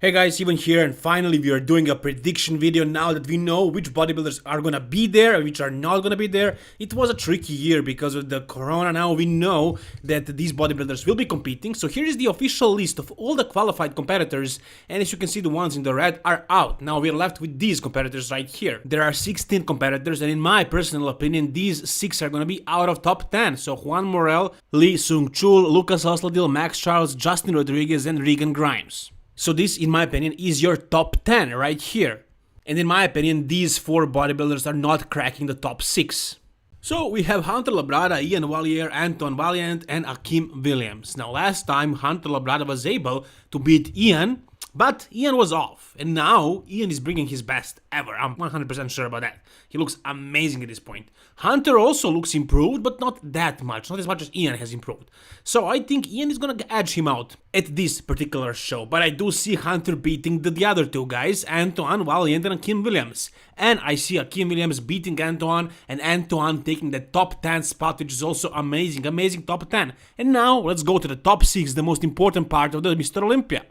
Hey guys, Ivan here, and finally we are doing a prediction video now that we know which bodybuilders are gonna be there and which are not gonna be there. It was a tricky year because of the corona. Now we know that these bodybuilders will be competing. So here is the official list of all the qualified competitors, and as you can see, the ones in the red are out. Now we're left with these competitors right here. There are 16 competitors, and in my personal opinion, these 6 are gonna be out of top 10. So Juan Morel, Lee Sung-chul, Lucas Osladil, Max Charles, Justin Rodriguez, and Regan Grimes. So this, in my opinion, is your top 10 right here. And in my opinion, these 4 bodybuilders are not cracking the top 6. So we have Hunter Labrada, Ian Valliere, Anton Valiant, and Akim Williams. Now last time Hunter Labrada was able to beat Ian, but Ian was off. And now Ian is bringing his best ever. I'm 100% sure about that. He looks amazing at this point. Hunter also looks improved, but not that much. Not as much as Ian has improved. So I think Ian is gonna edge him out at this particular show. But I do see Hunter beating the other 2 guys, Antoine Valiant and Akim Williams. And I see Akim Williams beating Antoine, and Antoine taking the top 10 spot, which is also amazing. Amazing top 10. And now let's go to the top 6, the most important part of the Mr. Olympia.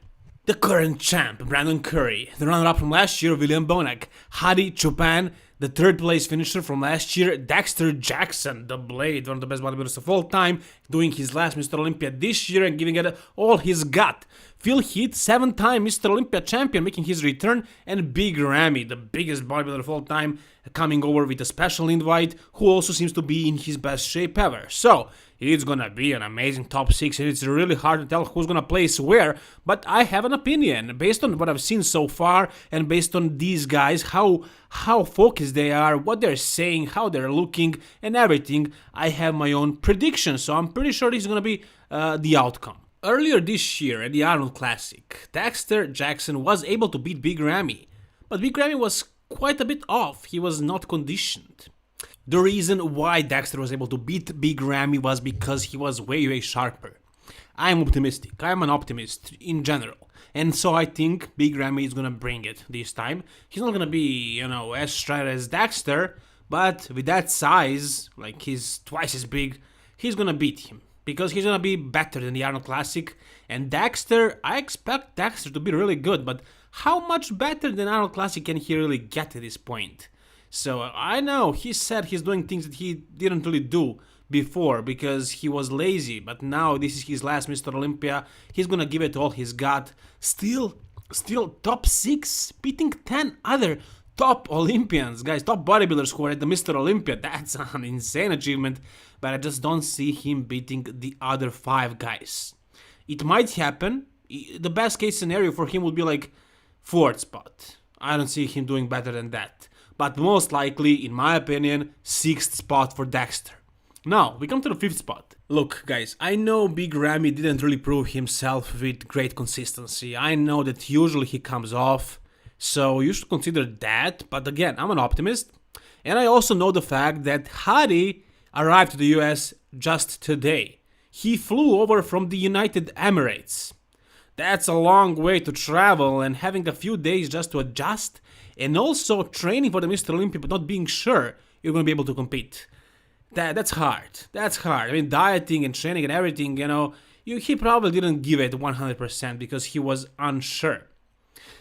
The current champ, Brandon Curry. The runner-up from last year, William Bonac. Hadi Chopin, the 3rd place finisher from last year. Dexter Jackson, the Blade, one of the best bodybuilders of all time, doing his last Mr. Olympia this year and giving it all his gut. Phil Heath, 7-time Mr. Olympia champion, making his return. And Big Ramy, the biggest bodybuilder of all time, coming over with a special invite, who also seems to be in his best shape ever. So it's gonna be an amazing top 6, and it's really hard to tell who's gonna place where, but I have an opinion based on what I've seen so far and based on these guys, how focused they are, what they're saying, how they're looking, and everything. I have my own prediction, so I'm pretty sure this is gonna be the outcome. Earlier this year at the Arnold Classic, Dexter Jackson was able to beat Big Ramy, but Big Ramy was quite a bit off. He was not conditioned. The reason why Dexter was able to beat Big Ramy was because he was way sharper. I'm optimistic. I'm an optimist in general. And so I think Big Ramy is gonna bring it this time. He's not gonna be, as straight as Dexter, but with that size, like he's twice as big, he's gonna beat him. Because he's gonna be better than the Arnold Classic. And Dexter, I expect Dexter to be really good, but how much better than Arnold Classic can he really get at this point? So I know he said he's doing things that he didn't really do before because he was lazy, but now this is his last Mr. Olympia. He's gonna give it all he's got. Still top 6, beating 10 other top Olympians, guys, top bodybuilders who are at the Mr. Olympia. That's an insane achievement, but I just don't see him beating the other 5 guys. It might happen. The best case scenario for him would be like 4th spot. I don't see him doing better than that. But most likely, in my opinion, 6th spot for Dexter. Now, we come to the 5th spot. Look, guys, I know Big Ramy didn't really prove himself with great consistency. I know that usually he comes off, so you should consider that. But again, I'm an optimist. And I also know the fact that Hadi arrived to the US just today. He flew over from the United Emirates. That's a long way to travel, and having a few days just to adjust, and also training for the Mr. Olympia but not being sure you're going to be able to compete. That's hard. That's hard. I mean, dieting and training and everything, he probably didn't give it 100% because he was unsure.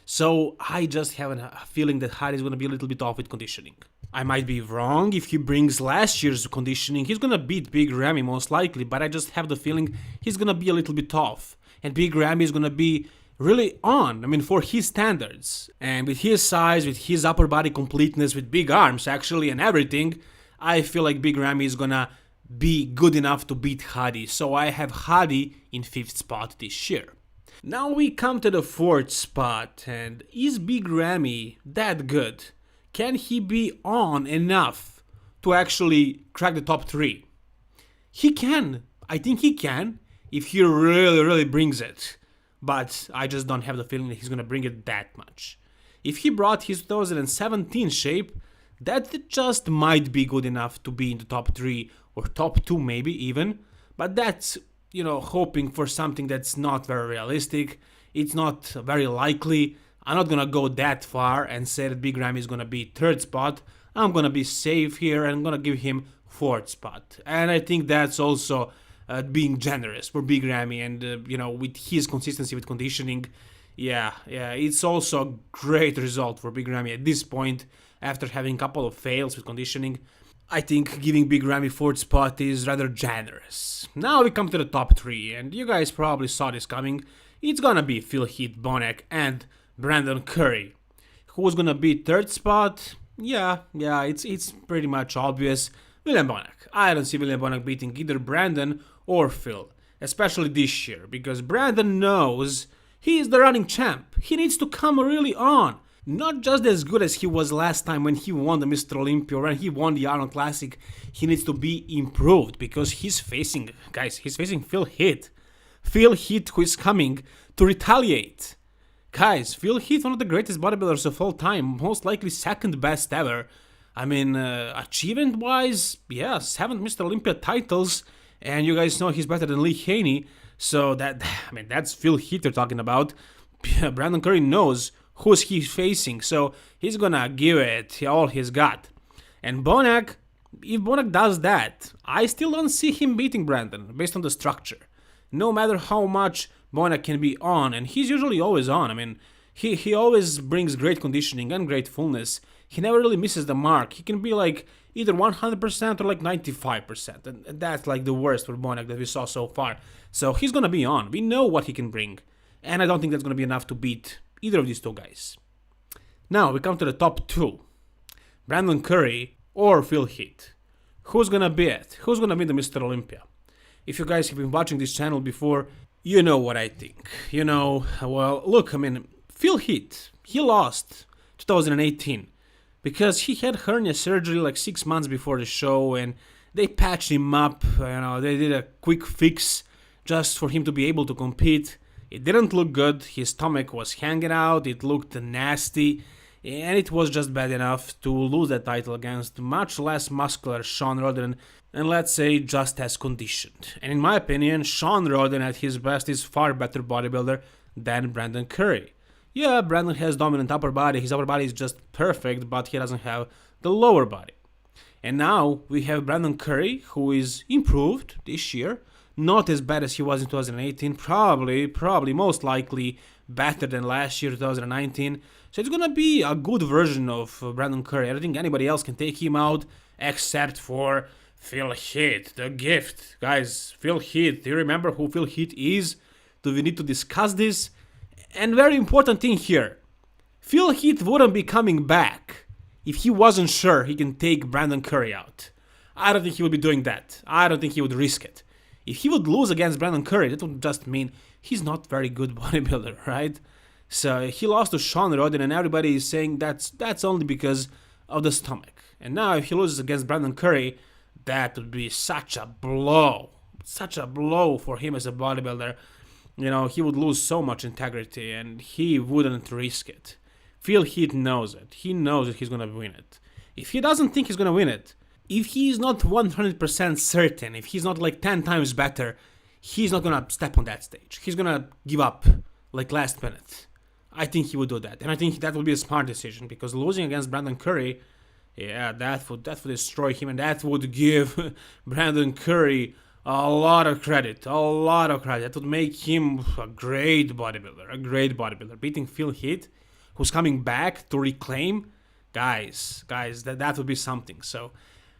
So I just have a feeling that Hadi is going to be a little bit off with conditioning. I might be wrong. If he brings last year's conditioning, he's going to beat Big Ramy most likely, but I just have the feeling he's going to be a little bit off. And Big Ramy is going to be really on, for his standards. And with his size, with his upper body completeness, with big arms actually and everything, I feel like Big Ramy is gonna be good enough to beat Hadi. So I have Hadi in 5th spot this year. Now we come to the 4th spot, and is Big Ramy that good? Can he be on enough to actually crack the top 3? He can. I think he can if he really brings it. But I just don't have the feeling that he's gonna bring it that much. If he brought his 2017 shape, that just might be good enough to be in the top 3 or top 2 maybe even. But that's, hoping for something that's not very realistic. It's not very likely. I'm not gonna go that far and say that Big Ramy is gonna be 3rd spot. I'm gonna be safe here and I'm gonna give him 4th spot. And I think that's also being generous for Big Ramy, and with his consistency with conditioning, Yeah, it's also a great result for Big Ramy at this point after having a couple of fails with conditioning. I think giving Big Ramy 4th spot is rather generous. Now we come to the top 3, and you guys probably saw this coming. It's gonna be Phil Heath, Bonac, and Brandon Curry. Who's gonna be 3rd spot? Yeah, it's pretty much obvious. William Bonac. I don't see William Bonac beating either Brandon or Phil, especially this year, because Brandon knows he is the running champ. He needs to come really on. Not just as good as he was last time when he won the Mr. Olympia or when he won the Arnold Classic. He needs to be improved because he's facing Phil Heath. Phil Heath, who is coming to retaliate. Guys, Phil Heath, one of the greatest bodybuilders of all time, most likely 2nd best ever. I mean, achievement-wise, yeah, 7 Mr. Olympia titles, and you guys know he's better than Lee Haney, so that's Phil Heath you're talking about. Brandon Curry knows who's he facing, so he's gonna give it all he's got. And Bonac, if Bonac does that, I still don't see him beating Brandon, based on the structure. No matter how much Bonac can be on, and he's usually always on. I mean, he always brings great conditioning and great fullness. He never really misses the mark. He can be like either 100% or like 95%. And that's like the worst for Bonac that we saw so far. So he's going to be on. We know what he can bring. And I don't think that's going to be enough to beat either of these two guys. Now we come to the top 2. Brandon Curry or Phil Heath. Who's going to be it? Who's going to be the Mr. Olympia? If you guys have been watching this channel before, you know what I think. You know, well, look, I mean, Phil Heath, he lost 2018 because he had hernia surgery like 6 months before the show, and they patched him up. You know, they did a quick fix just for him to be able to compete. It didn't look good. His stomach was hanging out. It looked nasty, and it was just bad enough to lose that title against much less muscular Sean Roden, and let's say just as conditioned. And in my opinion, Sean Roden at his best is far better bodybuilder than Brandon Curry. Yeah, Brandon has dominant upper body, his upper body is just perfect, but he doesn't have the lower body. And now we have Brandon Curry, who is improved this year, not as bad as he was in 2018, probably most likely better than last year, 2019. So it's gonna be a good version of Brandon Curry. I don't think anybody else can take him out except for Phil Heath, the gift. Guys, Phil Heath, do you remember who Phil Heath is? Do we need to discuss this? And very important thing here, Phil Heath wouldn't be coming back if he wasn't sure he can take Brandon Curry out. I don't think he would be doing that. I don't think he would risk it. If he would lose against Brandon Curry, that would just mean he's not very good bodybuilder, right? So he lost to Sean Roden, and everybody is saying that's only because of the stomach. And now if he loses against Brandon Curry, that would be such a blow for him as a bodybuilder. You know, he would lose so much integrity, and he wouldn't risk it. Phil Heath knows it. He knows that he's gonna win it. If he doesn't think he's gonna win it, if he's not 100% certain, if he's not like 10 times better, he's not gonna step on that stage. He's gonna give up like last minute. I think he would do that, and I think that would be a smart decision, because losing against Brandon Curry, yeah, that would destroy him, and that would give Brandon Curry a lot of credit. That would make him a great bodybuilder. Beating Phil Heath, who's coming back to reclaim, guys, that would be something. So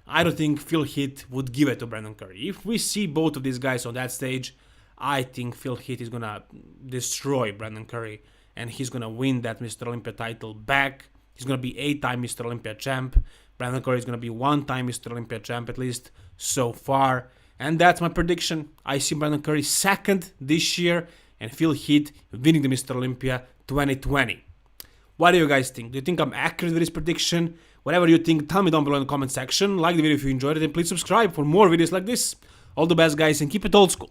I don't think Phil Heath would give it to Brandon Curry. If we see both of these guys on that stage, I think Phil Heath is gonna destroy Brandon Curry, and he's gonna win that Mr. Olympia title back. He's gonna be 8-time Mr. Olympia champ. Brandon Curry is gonna be 1-time Mr. Olympia champ, at least so far. And that's my prediction. I see Brandon Curry 2nd this year, and Phil Heath winning the Mr. Olympia 2020. What do you guys think? Do you think I'm accurate with this prediction? Whatever you think, tell me down below in the comment section. Like the video if you enjoyed it, and please subscribe for more videos like this. All the best, guys, and keep it old school.